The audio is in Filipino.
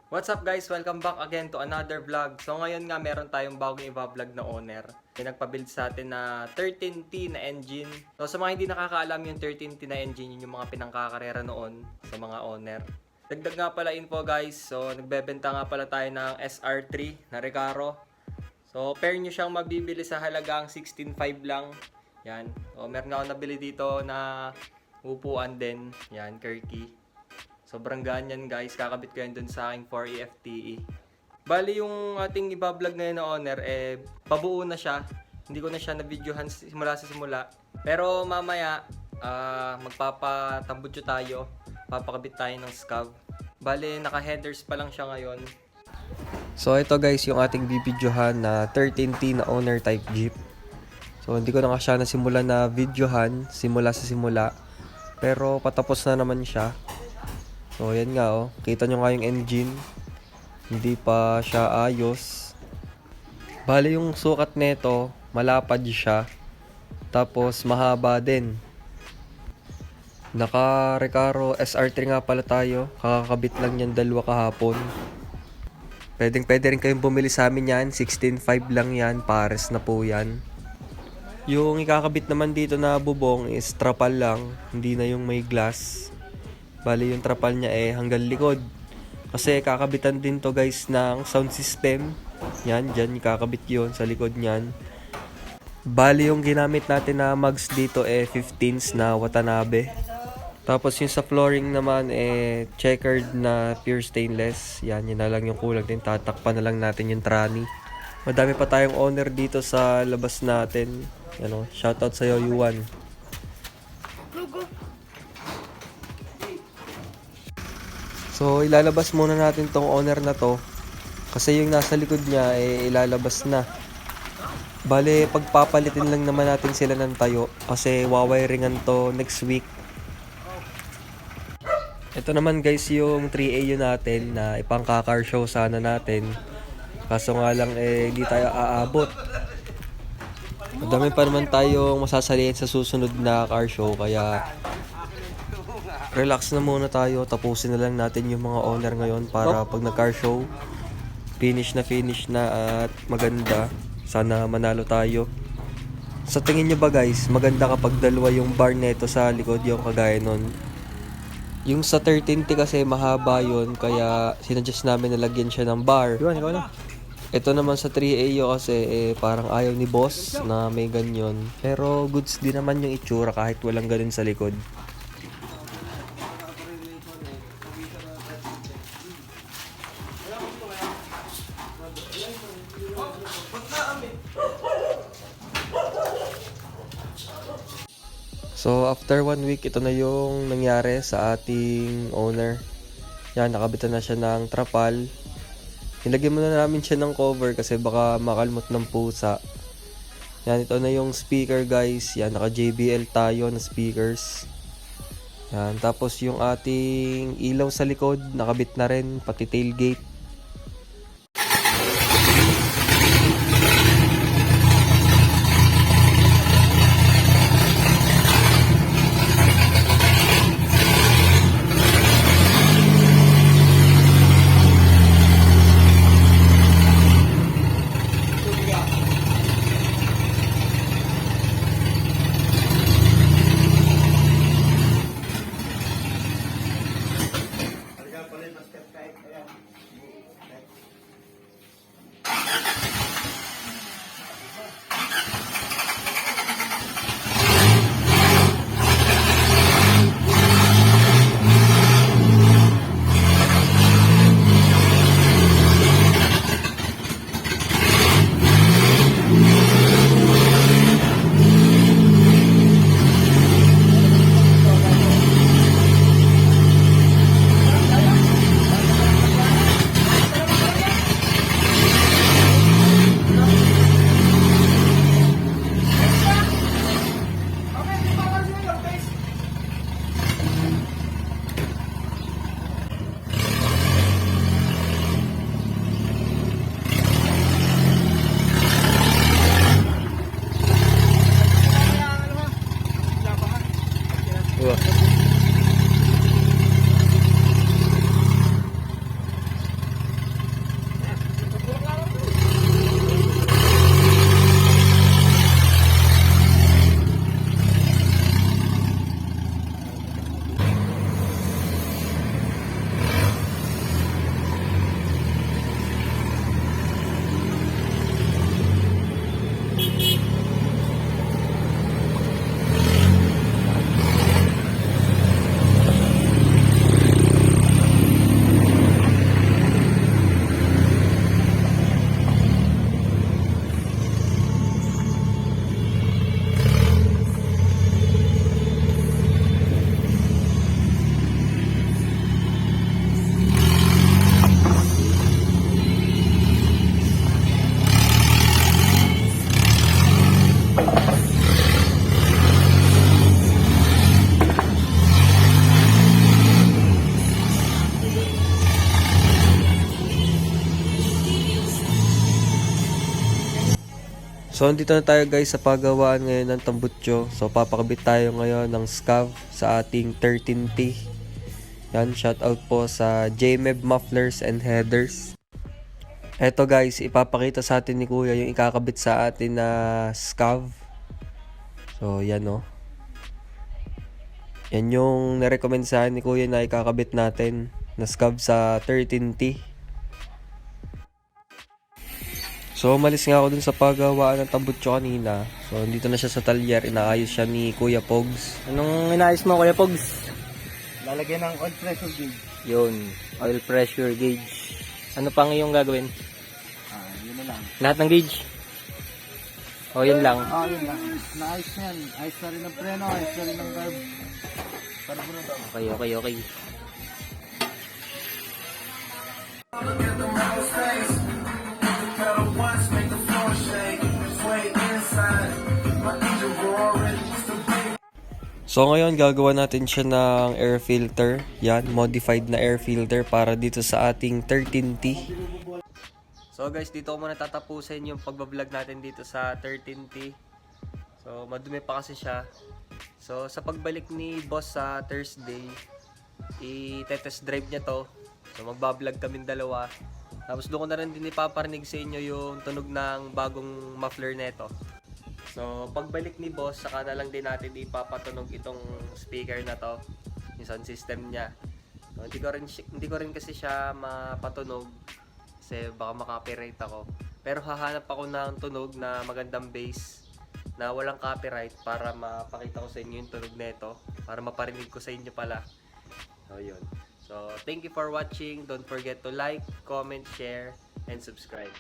What's up guys? Welcome back again to another vlog. So ngayon nga meron tayong bagong i-vlog na owner. May nagpa-build sa atin na 13T na engine. So sa mga hindi nakakaalam yung 13T na engine, yun yung mga pinangkakarera noon sa mga owner. Dagdag nga pala info guys. So nagbebenta nga pala tayo ng SR3 na Recaro. So pair nyo siyang mabibili sa halagang 16.5 lang. Yan. So meron nga ako nabili dito na upuan din. Yan, Kirky. Sobrang gaan yan guys, kakabit ko yan dun sa aking 4EFTE. Bali yung ating ibablog ngayon na owner, pabuo na siya. Hindi ko na siya na-videohan simula sa simula. Pero mamaya, magpapatambutso tayo. Papakabit tayo ng scav. Bali, naka-headers pa lang siya ngayon. So ito guys, yung ating bibidyohan na 13T na owner type Jeep. So hindi ko na nga siya nasimula na videohan, simula sa simula. Pero patapos na naman siya. So yan nga oh, kita nyo nga yung engine. Hindi pa siya ayos. Bali yung sukat nito, malapad siya. Tapos mahaba din. Naka Recaro SR3 nga pala tayo. Kakakabit lang yan dalawa kahapon. Pwede rin kayong bumili sa amin yan. 16.5 lang yan, pares na po yan. Yung ikakabit naman dito na bubong is trapal lang. Hindi na yung may glass. Bali yung trapal niya hanggang likod. Kasi kakabitan din to guys ng sound system. Yan, dyan kakabit yun sa likod niyan. Bali yung ginamit natin na mugs dito 15s na Watanabe. Tapos yung sa flooring naman checkered na pure stainless. Yan, yun na lang yung kulang din. Tatakpan na lang natin yung tranny. Madami pa tayong owner dito sa labas natin. Ano, shoutout sa'yo Yuan. So ilalabas muna natin tong owner na to. Kasi yung nasa likod niya ilalabas na. Bale pagpapalitin lang naman natin sila ng tayo. Kasi wawiringan to next week. Ito naman guys yung 3AU natin na ipang-car show sana natin. Kaso nga lang hindi tayo aabot. Madami pa naman tayong masasalihin sa susunod na car show. Kaya relax na muna tayo, tapusin na lang natin yung mga owner ngayon para pag nag-car show, finish na at maganda. Sana manalo tayo. Sa tingin nyo ba guys, maganda kapag dalawa yung bar neto sa likod yung kagaya nun? Yung sa 13T kasi mahaba yun, kaya sinuggest namin na lagyan siya ng bar. Ito naman sa 3AO kasi parang ayaw ni boss na may ganyan. Pero goods din naman yung itsura kahit walang ganun sa likod. So after 1 week, ito na yung nangyari sa ating owner. Yan, nakabitan na siya ng trapal. Nilagyan muna namin siya ng cover kasi baka makalmot ng pusa. Yan, ito na yung speaker guys. Yan, naka JBL tayo na speakers. Yan, tapos yung ating ilaw sa likod, nakabit na rin, pati tailgate. So, nandito na tayo guys sa paggawaan ngayon ng tambutso. So, papakabit tayo ngayon ng scav sa ating 13T. Yan, shoutout po sa JMEB Mufflers and Headers. Eto guys, ipapakita sa atin ni Kuya yung ikakabit sa atin na scav. So, yan o. Yan yung narecommend sa akin ni Kuya na ikakabit natin na scav sa 13T. So, umalis nga ako dun sa paggawaan ng tambutso kanina. So, dito na siya sa talyer. Inaayos siya ni Kuya Pogs. Anong inayos mo, Kuya Pogs? Lalagyan ng oil pressure gauge. Yun, oil pressure gauge. Ano pang iyong gagawin? Yun na lang. Lahat ng gauge? O, yun lang. Yun lang. Naayos na yan. Ayos na rin ng preno, ayos na rin ng carb. Carburetor. Okay. So ngayon gagawa natin siya ng air filter. Yan, modified na air filter para dito sa ating 13T. So guys, dito ko muna tatapusin yung pagbablog natin dito sa 13T. So madumi pa kasi siya. So sa pagbalik ni boss sa Thursday, i-test drive niya to. So magbablog kaming dalawa. Tapos doon ko na rin din ipaparinig sa inyo yung tunog ng bagong muffler neto. So, pagbalik ni boss, saka na lang din natin ipapatunog itong speaker na to, yung sound system niya. So, hindi ko rin kasi siya mapatunog kasi baka makopyright ako. Pero hahanap ako ng tunog na magandang bass na walang copyright para mapakita ko sa inyo yung tunog nito, para maparinig ko sa inyo pala. So, yun. So, thank you for watching. Don't forget to like, comment, share, and subscribe.